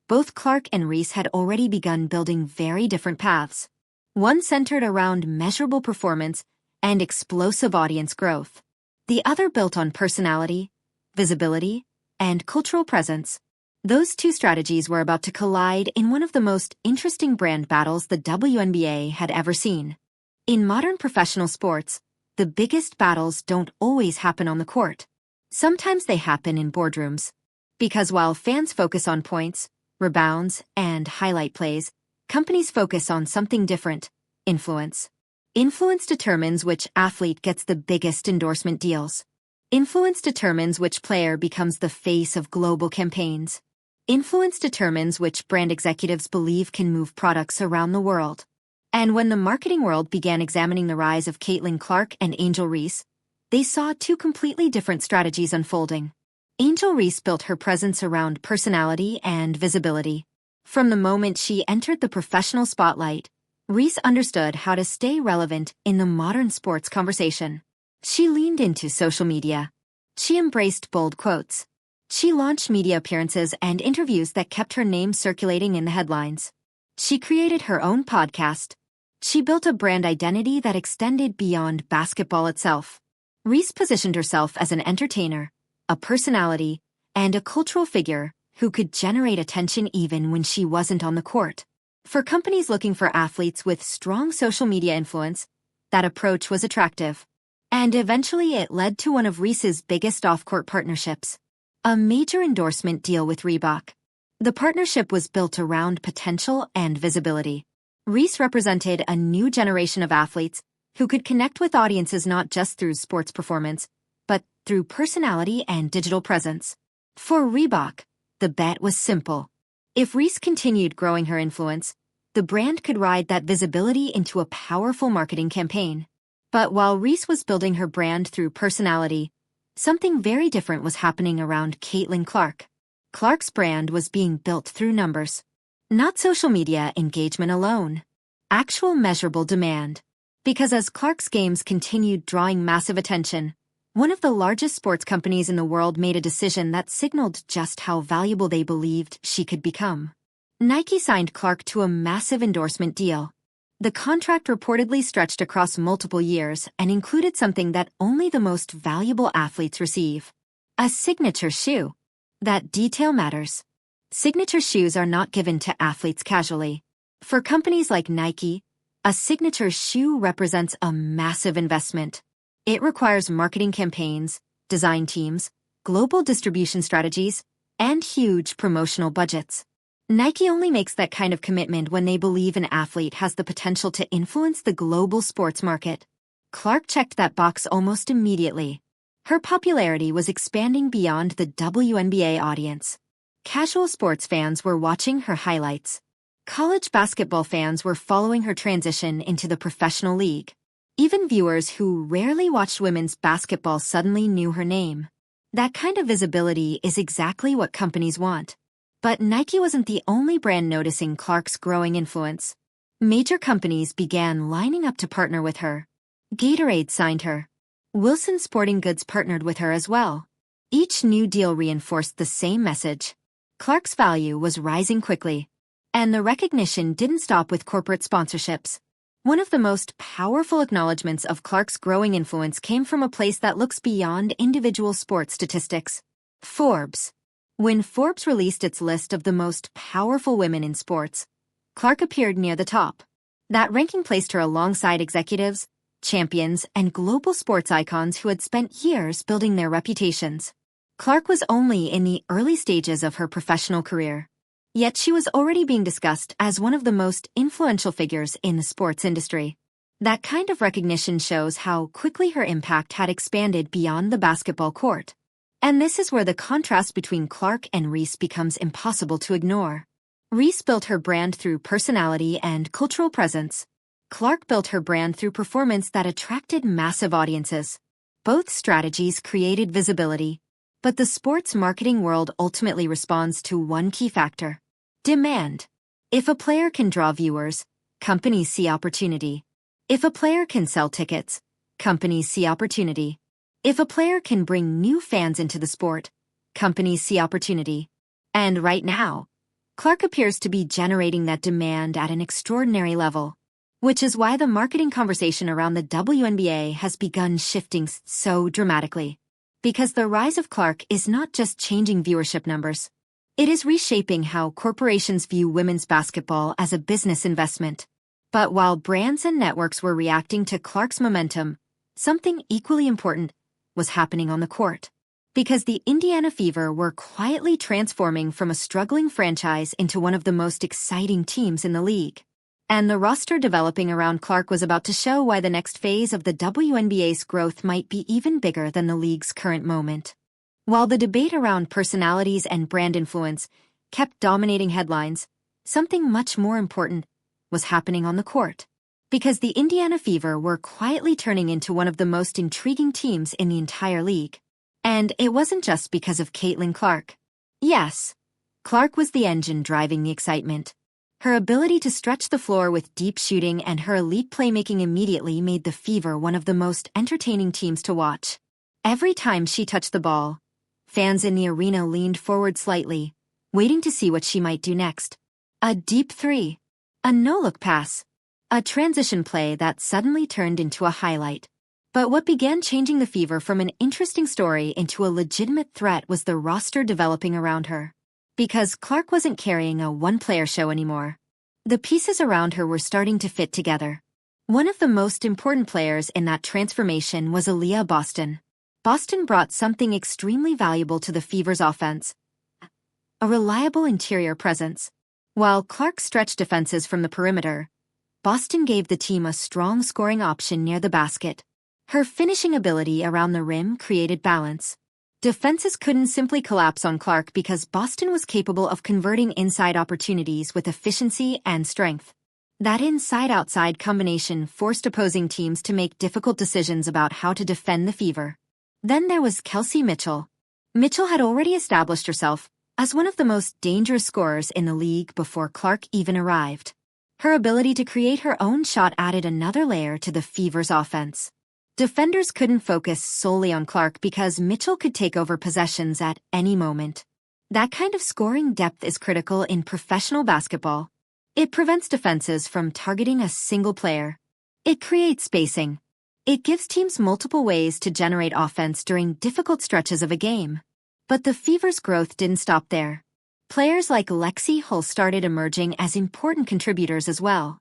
both Clark and Reese had already begun building very different paths. One centered around measurable performance and explosive audience growth. The other built on personality, visibility, and cultural presence. Those two strategies were about to collide in one of the most interesting brand battles the WNBA had ever seen. In modern professional sports, the biggest battles don't always happen on the court. Sometimes they happen in boardrooms. Because while fans focus on points, rebounds, and highlight plays, companies focus on something different: influence. Influence determines which athlete gets the biggest endorsement deals. Influence determines which player becomes the face of global campaigns. Influence determines which brand executives believe can move products around the world. And when the marketing world began examining the rise of Caitlin Clark and Angel Reese, they saw two completely different strategies unfolding. Angel Reese built her presence around personality and visibility. From the moment she entered the professional spotlight, Reese understood how to stay relevant in the modern sports conversation. She leaned into social media. She embraced bold quotes. She launched media appearances and interviews that kept her name circulating in the headlines. She created her own podcast. She built a brand identity that extended beyond basketball itself. Reese positioned herself as an entertainer, a personality, and a cultural figure who could generate attention even when she wasn't on the court. For companies looking for athletes with strong social media influence, that approach was attractive. And eventually it led to one of Reese's biggest off-court partnerships, a major endorsement deal with Reebok. The partnership was built around potential and visibility. Reese represented a new generation of athletes who could connect with audiences not just through sports performance, but through personality and digital presence. For Reebok, the bet was simple. If Reese continued growing her influence, the brand could ride that visibility into a powerful marketing campaign. But while Reese was building her brand through personality, something very different was happening around Caitlin Clark. Clark's brand was being built through numbers. Not social media engagement alone. Actual measurable demand. Because as Clark's games continued drawing massive attention, one of the largest sports companies in the world made a decision that signaled just how valuable they believed she could become. Nike signed Clark to a massive endorsement deal. The contract reportedly stretched across multiple years and included something that only the most valuable athletes receive: a signature shoe. That detail matters. Signature shoes are not given to athletes casually. For companies like Nike, a signature shoe represents a massive investment. It requires marketing campaigns, design teams, global distribution strategies, and huge promotional budgets. Nike only makes that kind of commitment when they believe an athlete has the potential to influence the global sports market. Clark checked that box almost immediately. Her popularity was expanding beyond the WNBA audience. Casual sports fans were watching her highlights. College basketball fans were following her transition into the professional league. Even viewers who rarely watched women's basketball suddenly knew her name. That kind of visibility is exactly what companies want. But Nike wasn't the only brand noticing Clark's growing influence. Major companies began lining up to partner with her. Gatorade signed her. Wilson Sporting Goods partnered with her as well. Each new deal reinforced the same message. Clark's value was rising quickly. And the recognition didn't stop with corporate sponsorships. One of the most powerful acknowledgments of Clark's growing influence came from a place that looks beyond individual sports statistics. Forbes. When Forbes released its list of the most powerful women in sports, Clark appeared near the top. That ranking placed her alongside executives, champions, and global sports icons who had spent years building their reputations. Clark was only in the early stages of her professional career. Yet she was already being discussed as one of the most influential figures in the sports industry. That kind of recognition shows how quickly her impact had expanded beyond the basketball court. And this is where the contrast between Clark and Reese becomes impossible to ignore. Reese built her brand through personality and cultural presence. Clark built her brand through performance that attracted massive audiences. Both strategies created visibility, but the sports marketing world ultimately responds to one key factor: demand. If a player can draw viewers, companies see opportunity. If a player can sell tickets, companies see opportunity. If a player can bring new fans into the sport, companies see opportunity. And right now, Clark appears to be generating that demand at an extraordinary level, which is why the marketing conversation around the WNBA has begun shifting so dramatically. Because the rise of Clark is not just changing viewership numbers. It is reshaping how corporations view women's basketball as a business investment. But while brands and networks were reacting to Clark's momentum, something equally important was happening on the court. Because the Indiana Fever were quietly transforming from a struggling franchise into one of the most exciting teams in the league. And the roster developing around Clark was about to show why the next phase of the WNBA's growth might be even bigger than the league's current moment. While the debate around personalities and brand influence kept dominating headlines, something much more important was happening on the court. Because the Indiana Fever were quietly turning into one of the most intriguing teams in the entire league. And it wasn't just because of Caitlin Clark. Yes, Clark was the engine driving the excitement. Her ability to stretch the floor with deep shooting and her elite playmaking immediately made the Fever one of the most entertaining teams to watch. Every time she touched the ball, fans in the arena leaned forward slightly, waiting to see what she might do next. A deep three, a no-look pass, a transition play that suddenly turned into a highlight. But what began changing the Fever from an interesting story into a legitimate threat was the roster developing around her. Because Clark wasn't carrying a one-player show anymore. The pieces around her were starting to fit together. One of the most important players in that transformation was Aaliyah Boston. Boston brought something extremely valuable to the Fever's offense: a reliable interior presence. While Clark stretched defenses from the perimeter, Boston gave the team a strong scoring option near the basket. Her finishing ability around the rim created balance. Defenses couldn't simply collapse on Clark because Boston was capable of converting inside opportunities with efficiency and strength. That inside-outside combination forced opposing teams to make difficult decisions about how to defend the Fever. Then there was Kelsey Mitchell. Mitchell had already established herself as one of the most dangerous scorers in the league before Clark even arrived. Her ability to create her own shot added another layer to the Fever's offense. Defenders couldn't focus solely on Clark because Mitchell could take over possessions at any moment. That kind of scoring depth is critical in professional basketball. It prevents defenses from targeting a single player. It creates spacing. It gives teams multiple ways to generate offense during difficult stretches of a game. But the Fever's growth didn't stop there. Players like Lexi Hull started emerging as important contributors as well.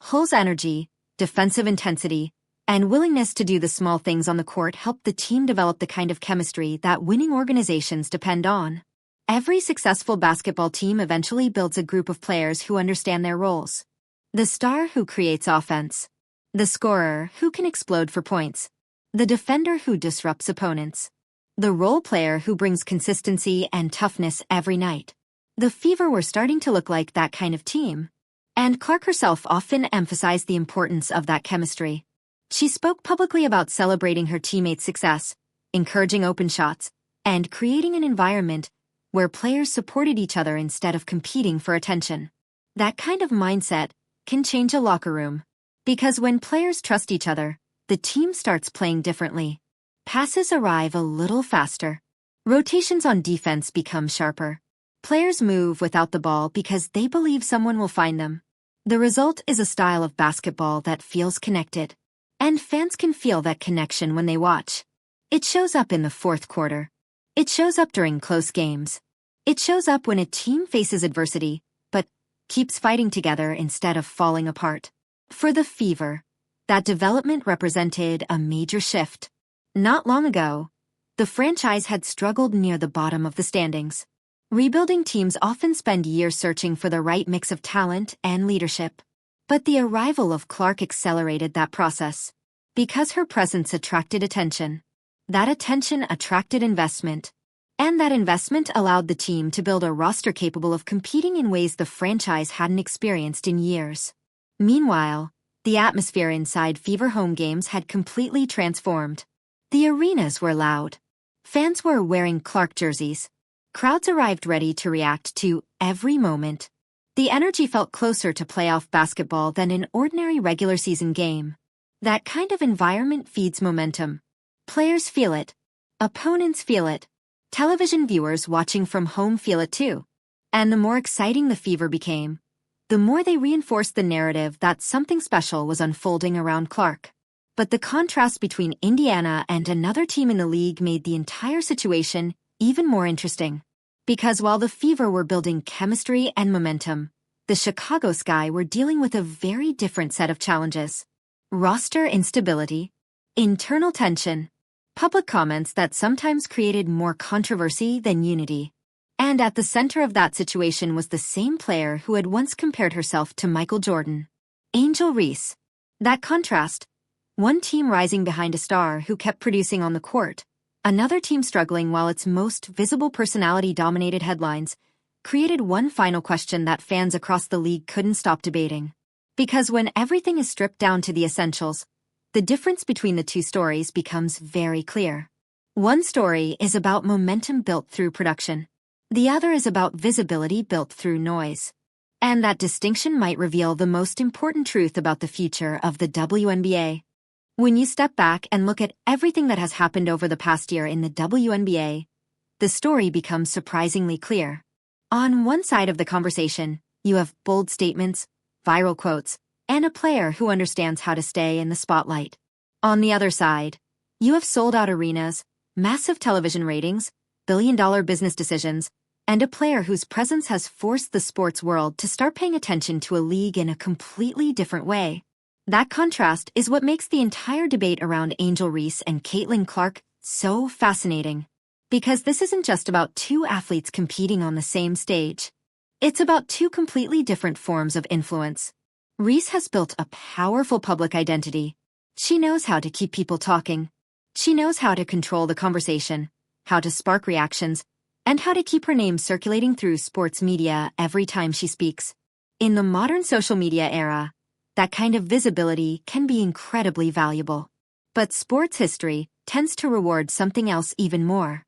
Hull's energy, defensive intensity, and willingness to do the small things on the court helped the team develop the kind of chemistry that winning organizations depend on. Every successful basketball team eventually builds a group of players who understand their roles. The star who creates offense. The scorer who can explode for points. The defender who disrupts opponents. The role player who brings consistency and toughness every night. The Fever were starting to look like that kind of team. And Clark herself often emphasized the importance of that chemistry. She spoke publicly about celebrating her teammates' success, encouraging open shots, and creating an environment where players supported each other instead of competing for attention. That kind of mindset can change a locker room. Because when players trust each other, the team starts playing differently. Passes arrive a little faster. Rotations on defense become sharper. Players move without the ball because they believe someone will find them. The result is a style of basketball that feels connected. And fans can feel that connection when they watch. It shows up in the fourth quarter. It shows up during close games. It shows up when a team faces adversity, but keeps fighting together instead of falling apart. For the Fever, that development represented a major shift. Not long ago, the franchise had struggled near the bottom of the standings. Rebuilding teams often spend years searching for the right mix of talent and leadership. But the arrival of Clark accelerated that process. Because her presence attracted attention. That attention attracted investment. And that investment allowed the team to build a roster capable of competing in ways the franchise hadn't experienced in years. Meanwhile, the atmosphere inside Fever home games had completely transformed. The arenas were loud. Fans were wearing Clark jerseys. Crowds arrived ready to react to every moment. The energy felt closer to playoff basketball than an ordinary regular season game. That kind of environment feeds momentum. Players feel it. Opponents feel it. Television viewers watching from home feel it too. And the more exciting the Fever became, the more they reinforced the narrative that something special was unfolding around Clark. But the contrast between Indiana and another team in the league made the entire situation even more interesting. Because while the Fever were building chemistry and momentum, the Chicago Sky were dealing with a very different set of challenges. Roster instability, internal tension, public comments that sometimes created more controversy than unity. And at the center of that situation was the same player who had once compared herself to Michael Jordan, Angel Reese. That contrast, one team rising behind a star who kept producing on the court, another team struggling while its most visible personality dominated headlines, created one final question that fans across the league couldn't stop debating. Because when everything is stripped down to the essentials, the difference between the two stories becomes very clear. One story is about momentum built through production. The other is about visibility built through noise. And that distinction might reveal the most important truth about the future of the WNBA. When you step back and look at everything that has happened over the past year in the WNBA, the story becomes surprisingly clear. On one side of the conversation, you have bold statements, viral quotes, and a player who understands how to stay in the spotlight. On the other side, you have sold-out arenas, massive television ratings, billion-dollar business decisions, and a player whose presence has forced the sports world to start paying attention to a league in a completely different way. That contrast is what makes the entire debate around Angel Reese and Caitlin Clark so fascinating. Because this isn't just about two athletes competing on the same stage. It's about two completely different forms of influence. Reese has built a powerful public identity. She knows how to keep people talking. She knows how to control the conversation, how to spark reactions, and how to keep her name circulating through sports media every time she speaks. In the modern social media era, that kind of visibility can be incredibly valuable. But sports history tends to reward something else even more.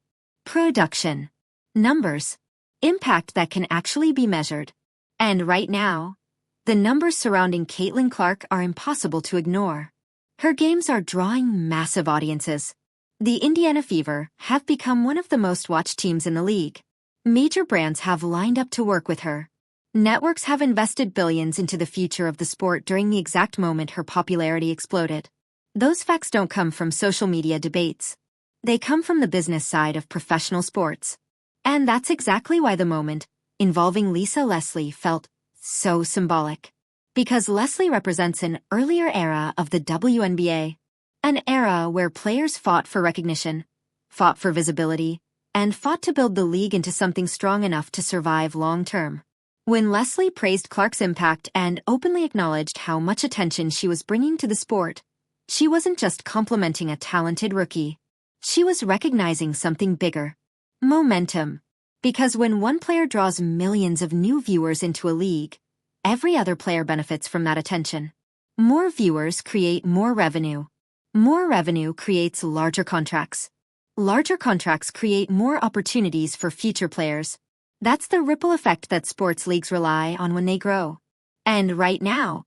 Production. Numbers. Impact that can actually be measured. And right now, the numbers surrounding Caitlin Clark are impossible to ignore. Her games are drawing massive audiences. The Indiana Fever have become one of the most watched teams in the league. Major brands have lined up to work with her. Networks have invested billions into the future of the sport during the exact moment her popularity exploded. Those facts don't come from social media debates. They come from the business side of professional sports. And that's exactly why the moment involving Lisa Leslie felt so symbolic. Because Leslie represents an earlier era of the WNBA. An era where players fought for recognition, fought for visibility, and fought to build the league into something strong enough to survive long-term. When Leslie praised Clark's impact and openly acknowledged how much attention she was bringing to the sport, she wasn't just complimenting a talented rookie. She was recognizing something bigger. Momentum. Because when one player draws millions of new viewers into a league, every other player benefits from that attention. More viewers create more revenue. More revenue creates larger contracts. Larger contracts create more opportunities for future players. That's the ripple effect that sports leagues rely on when they grow. And right now,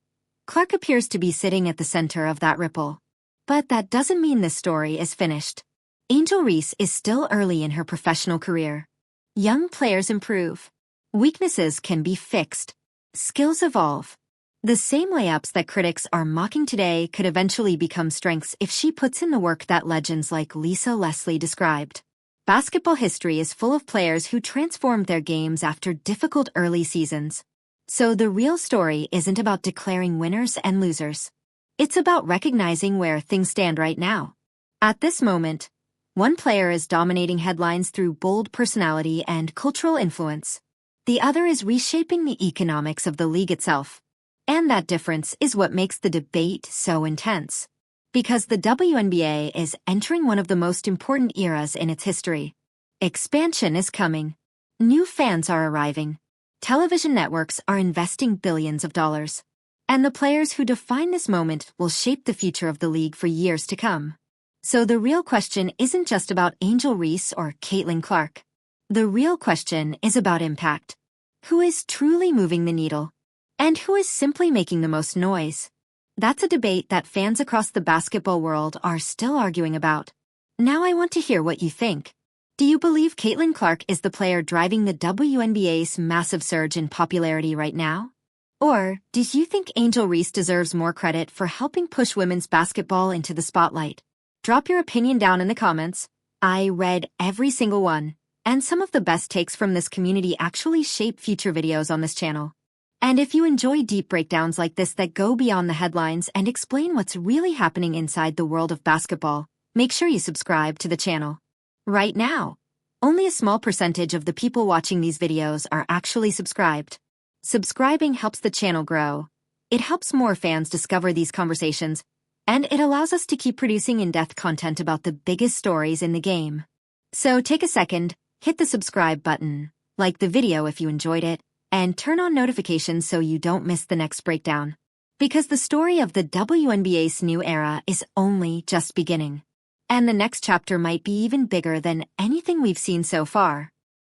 Clark appears to be sitting at the center of that ripple. But that doesn't mean this story is finished. Angel Reese is still early in her professional career. Young players improve. Weaknesses can be fixed. Skills evolve. The same layups that critics are mocking today could eventually become strengths if she puts in the work that legends like Lisa Leslie described. Basketball history is full of players who transformed their games after difficult early seasons. So the real story isn't about declaring winners and losers. It's about recognizing where things stand right now. At this moment, one player is dominating headlines through bold personality and cultural influence. The other is reshaping the economics of the league itself. And that difference is what makes the debate so intense. Because the WNBA is entering one of the most important eras in its history. Expansion is coming. New fans are arriving. Television networks are investing billions of dollars. And the players who define this moment will shape the future of the league for years to come. So the real question isn't just about Angel Reese or Caitlin Clark. The real question is about impact. Who is truly moving the needle? And who is simply making the most noise? That's a debate that fans across the basketball world are still arguing about. Now I want to hear what you think. Do you believe Caitlin Clark is the player driving the WNBA's massive surge in popularity right now? Or do you think Angel Reese deserves more credit for helping push women's basketball into the spotlight? Drop your opinion down in the comments. I read every single one, and some of the best takes from this community actually shape future videos on this channel. And if you enjoy deep breakdowns like this that go beyond the headlines and explain what's really happening inside the world of basketball, make sure you subscribe to the channel. Right now, only a small percentage of the people watching these videos are actually subscribed. Subscribing helps the channel grow. It helps more fans discover these conversations, and it allows us to keep producing in-depth content about the biggest stories in the game. So take a second, hit the subscribe button, like the video if you enjoyed it, and turn on notifications so you don't miss the next breakdown. Because the story of the WNBA's new era is only just beginning. And the next chapter might be even bigger than anything we've seen so far.